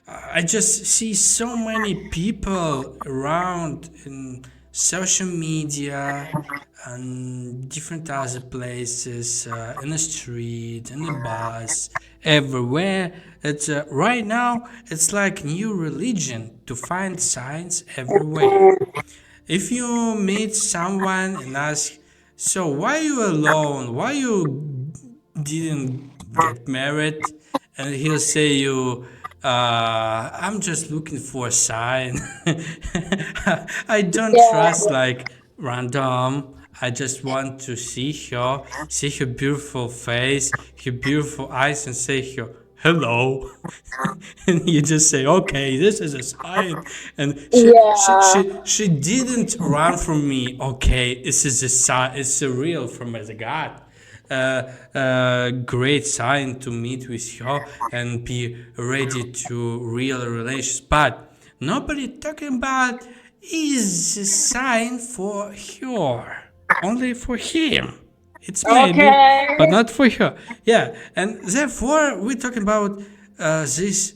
I just see so many people around in social media and different other places, in the street, in the bus, everywhere. It's right now. It's like new religion to find signs everywhere. If you meet someone and ask, "So why you alone? Why you didn't get married?" and he'll say you, "I'm just looking for a sign." I don't trust Yeah, like random. I just want to see her beautiful face, her beautiful eyes, and say her hello. And you just say, okay, this is a sign. And yeah, she didn't run from me. Okay, this is a sign. It's a real from the God. Great sign to meet with her and be ready to real relations. But nobody talking about is a sign for her, only for him. It's maybe, but okay. not for her. Yeah, and therefore we're talking about this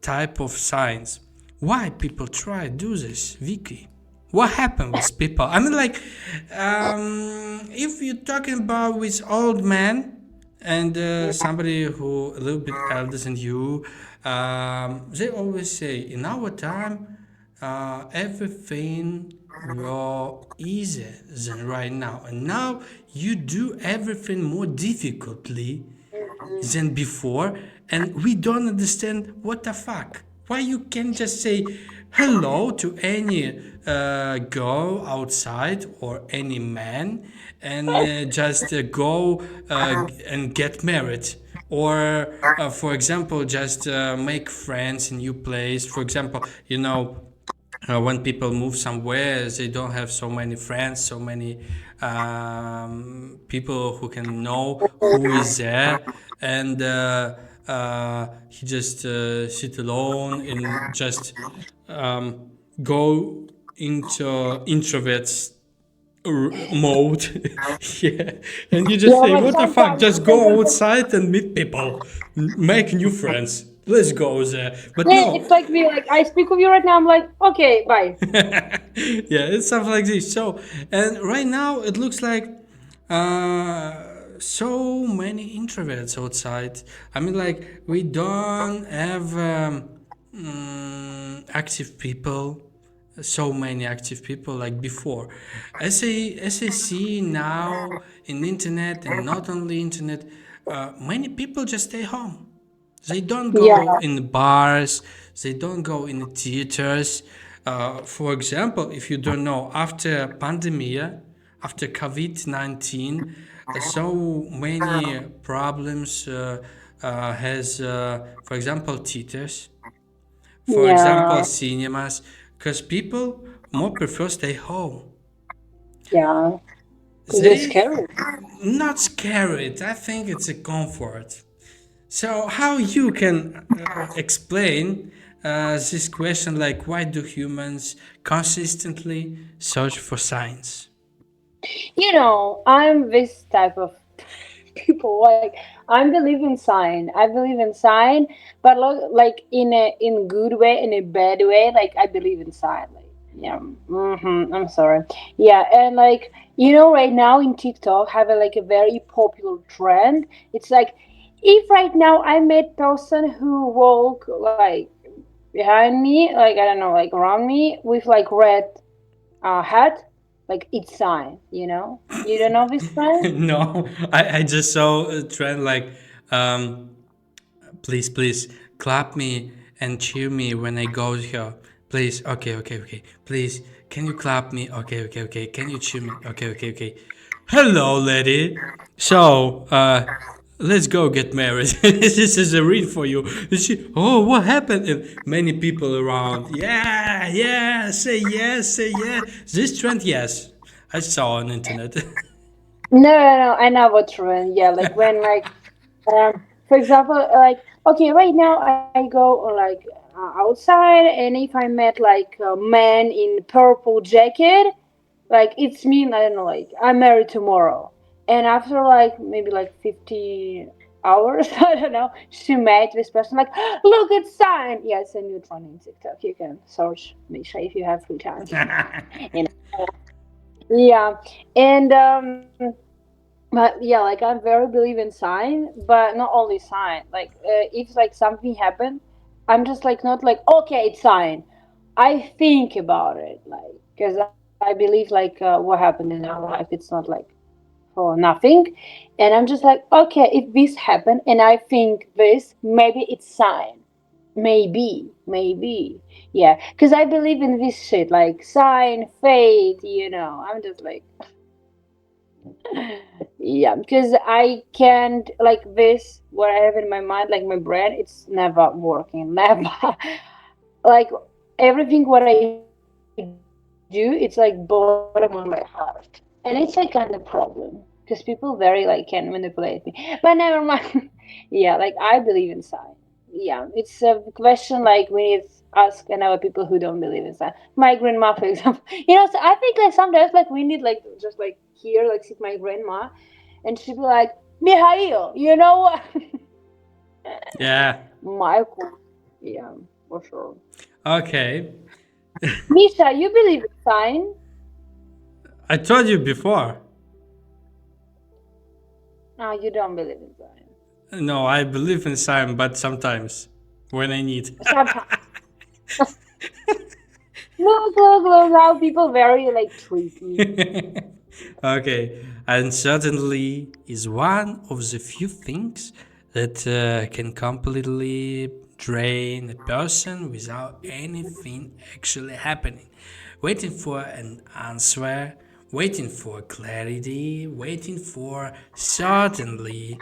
type of signs. Why people try to do this, Vicky? What happened with people? I mean, like, if you're talking about with old man and somebody who a little bit elder than you, they always say, in our time, everything were easier than right now, and now you do everything more difficultly than before, and we don't understand what the fuck. Why you can just say hello to any girl outside or any man and just go and get married, or for example just make friends in new place. For example, when people move somewhere, they don't have so many friends, so many people who can know who is there, and he just sit alone and just go into introverts mode. Yeah, and you just Yeah, say, like "What the fuck? sometimes, Just go outside and meet people, make new friends. Let's go there." But yeah, no, it's like me. Like I speak with you right now. I'm like, okay, bye. yeah, it's stuff like this. So, and right now it looks like so many introverts outside. I mean, like we don't have active people, so many active people like before. As I see now in internet and not only internet, many people just stay home. They don't go Yeah, in bars, they don't go in theaters. For example, if you don't know, after pandemia, after COVID-19, so many problems has, for example, theaters, for example, yeah, cinemas, because people more prefer stay home. yeah. Cause it's They scary. not scared. I think it's a comfort. So, how you can explain this question, like why do humans consistently search for signs? I'm this type of people. Like I believe in sign. I believe in sign, but like in good way, in a bad way. Like I believe in sign. Like yeah, I'm sorry. Yeah, and like right now in TikTok have like a very popular trend. It's like if right now I met person who walk like behind me, like I don't know, like around me with like red hat, like it's sign. You don't know this trend? No, I just saw a trend like, um, please, please clap me and cheer me when I go here. Please, okay, okay, okay. Please, can you clap me? Okay, okay, okay. Can you cheer me? Okay, okay, okay. Hello, lady. So, let's go get married. This is a read for you. Oh, what happened? And many people around. Yeah, yeah. Say yes, say yes. This trend, yes. I saw on internet. No, no, no. I know what trend. Yeah, like when for example, like okay, right now I go like outside, and if I met like a man in purple jacket, like it's mean I don't know, like I'm married tomorrow, and after like maybe like 50. hours, I don't know, to meet this person. Like, look, it's sign. Yeah, it's a new trend in TikTok. You can search Misha if you have free time. You know. Yeah, and but yeah, like I'm very believe in sign, but not only sign. Like if like something happened, I'm just like not like okay, it's sign. I think about it, like because I believe like what happened in our life, it's not like for nothing, and I'm just like okay, if this happened, and I think this, maybe it's sign. Maybe, yeah, because I believe in this shit, like sign, fate. I'm just like yeah, because I can't like this what I have in my mind, like my brain, it's never working, never. Like everything what I do, it's like bottom on my heart, and it's like kind of problem because people very like can manipulate me. But never mind. Yeah, like I believe in sign. Yeah, it's a question like we need to ask another people who don't believe in sign. My grandma, for example. So I think like sometimes like we need like just like here like sit my grandma, and she'd be like, Mihail, you know what? Yeah. Michael. Yeah, for sure. Okay. Misha, you believe in sign? I told you before. No, you don't believe in sign. No, I believe in Simon, but sometimes when I need. Sometimes. Look, how people very like tricky. Okay, uncertainty is one of the few things that can completely drain a person without anything actually happening. Waiting for an answer, waiting for clarity, waiting for certainty.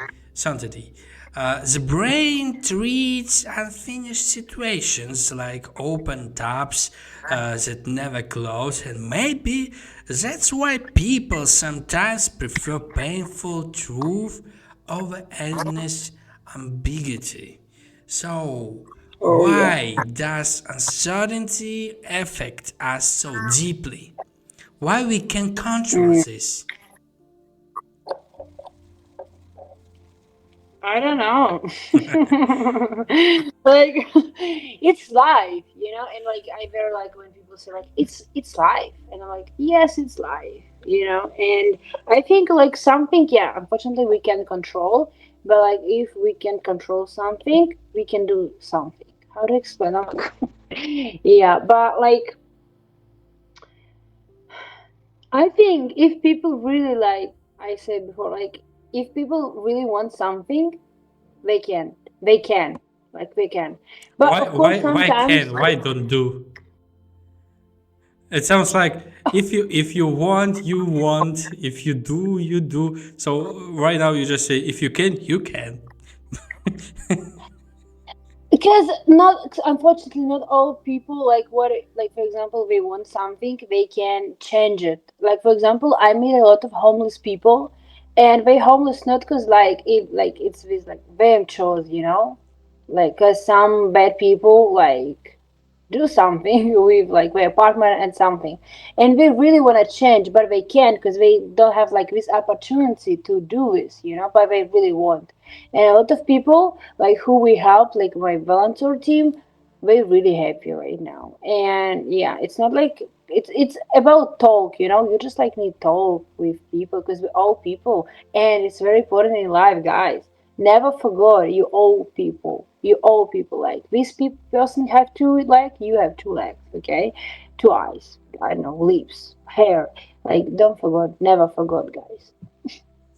The brain treats unfinished situations like open tabs that never close, and maybe that's why people sometimes prefer painful truth over endless ambiguity. So, Oh yeah. why does uncertainty affect us so deeply? Why we can control Mm, this? I don't know. Like it's life, and like I very like when people say like it's life, and I'm like yes, it's life. And I think like something, yeah, unfortunately we can control, but like if we can control something, we can do something. How to explain? I'm like, yeah, but like I think if people really like I said before, like if people really want something, they can. They can. Like they can. But Why of course why why sometimes can why don't do? It sounds like if you want, you want. If you do, you do. So right now you just say if you can, you can. because not unfortunately not all people like like for example they want something, they can change it. Like for example, I meet a lot of homeless people, and they homeless not because like it's this like them chose, like because some bad people like do something with like their partner and something, and they really want to change but they can't because they don't have like this opportunity to do this, but they really want. And a lot of people like who we help, like my volunteer team, we're really happy right now. And yeah, it's not like it's about talk, you just like need talk with people because we're all people, and it's very important in life, guys. Never forget, you all people. You all people. Like this person have two legs, you have two legs. Okay, two eyes. I don't know, lips, hair. Like don't forget. Never forget, guys.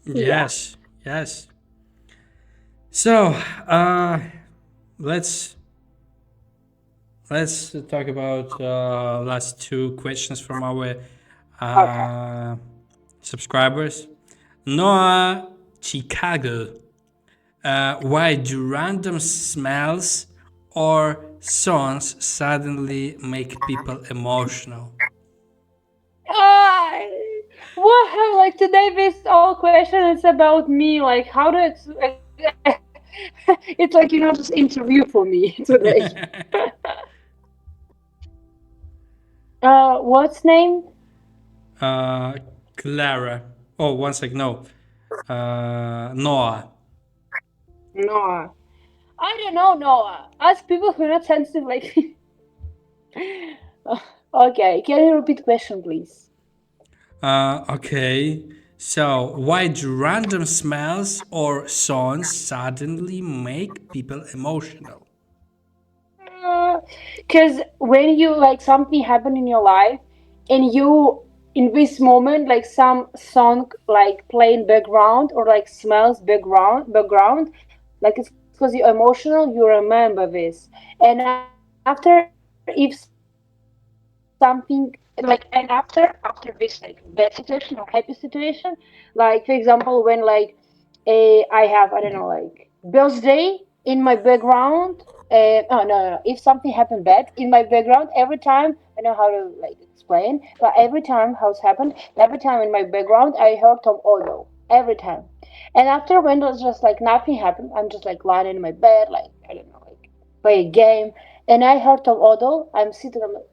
Yeah. Yes, yes. So let's let's talk about last two questions from our Okay. uh, subscribers. Noah Chicago. Why do random smells or songs suddenly make people emotional? Ah, what have like today? This all question is about me. Like how to. It's like just interview for me today. What's name? uh, Clara. Oh, one sec. No. Noah. Noah. I don't know, Noah. As people who are not sensitive like Okay, can you repeat the question, please? Okay. So, why do random smells or sounds suddenly make people emotional? Because when you like something happen in your life and you in this moment like some song like playing background or like smells background like it's because you're emotional you remember this and after if something like and after this like bad situation or happy situation like for example when like I have I don't know like birthday in my background oh no, if something happened bad in my background every time I know how to like explain but every time how it's happened every time in my background I heard Tom Odo every time and after when there's just like nothing happened I'm just like lying in my bed like I don't know like play a game and I heard Tom Odo I'm sitting I'm like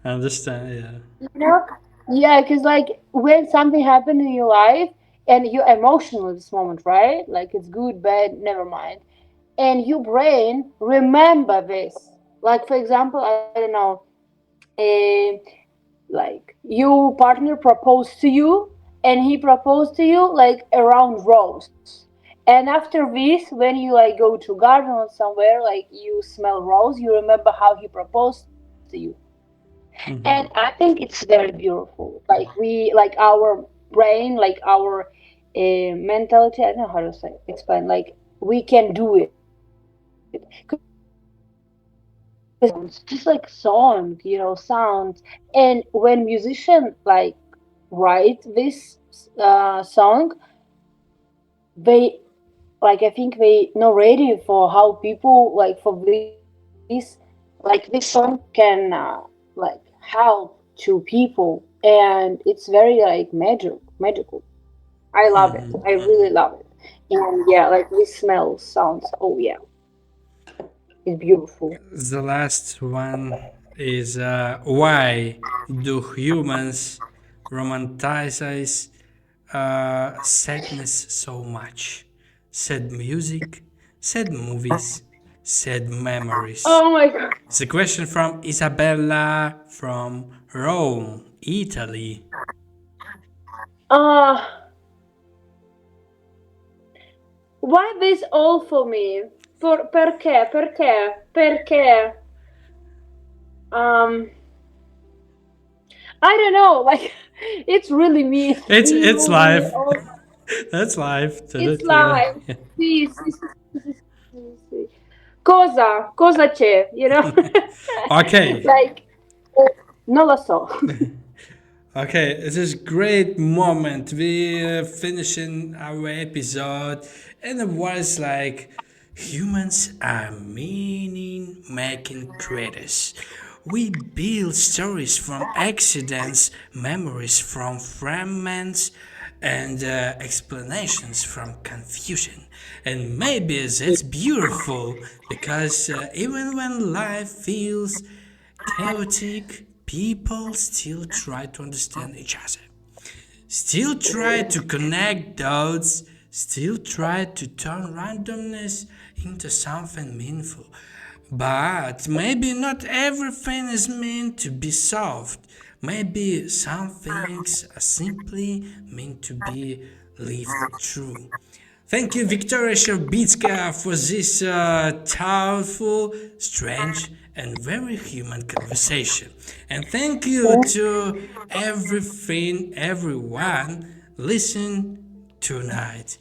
Understand? Yeah. you know? Yeah, because like when something happened in your life and you're emotional at this moment, right? Like it's good, bad, never mind. And your brain remember this. Like for example, I don't know, eh, like your partner proposed to you and he proposed to you like around rose. And after this, when you like go to garden or somewhere, like you smell rose, you remember how he proposed to you and I think it's very beautiful. Like we, like our brain, like our mentality. I don't know how to say explain. Like we can do it because we remember sounds, just like song, sounds. And when musician like write this song, they like I think they not ready for how people like for this like this song can like help to people and it's very like magical. I love it. I really love it. And yeah, like this smell sounds oh yeah, it's beautiful. The last one is why do humans romanticize sadness so much? Sad music, sad movies, sad memories. Oh my god. It's a question from Isabella from Rome, Italy. Uh why this all for me? Perché? Um I don't know, like it's really me. It's You, live. all That's live. it's Yeah. live. Sì, sì, sì, sì, sì, sì, sì. Cosa c'è, Okay. like, non lo so. Okay, it is great moment. We finishing our episode, and it was like humans are meaning making creators. We build stories from accidents, memories from fragments, and explanations from confusion. And maybe that's beautiful because even when life feels chaotic, people still try to understand each other, still try to connect dots, still try to turn randomness into something meaningful. But maybe not everything is meant to be solved. Maybe some things are simply meant to be lived through. Thank you, Victoria Scherbitskaia, for this powerful, strange, and very human conversation. And thank you to everyone listen tonight.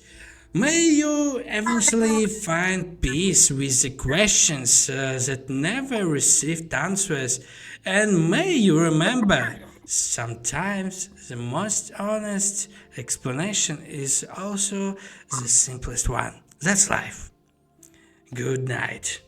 May you eventually find peace with the questions that never received answers, and may you remember sometimes the most honest explanation is also the simplest one. That's life. Good night.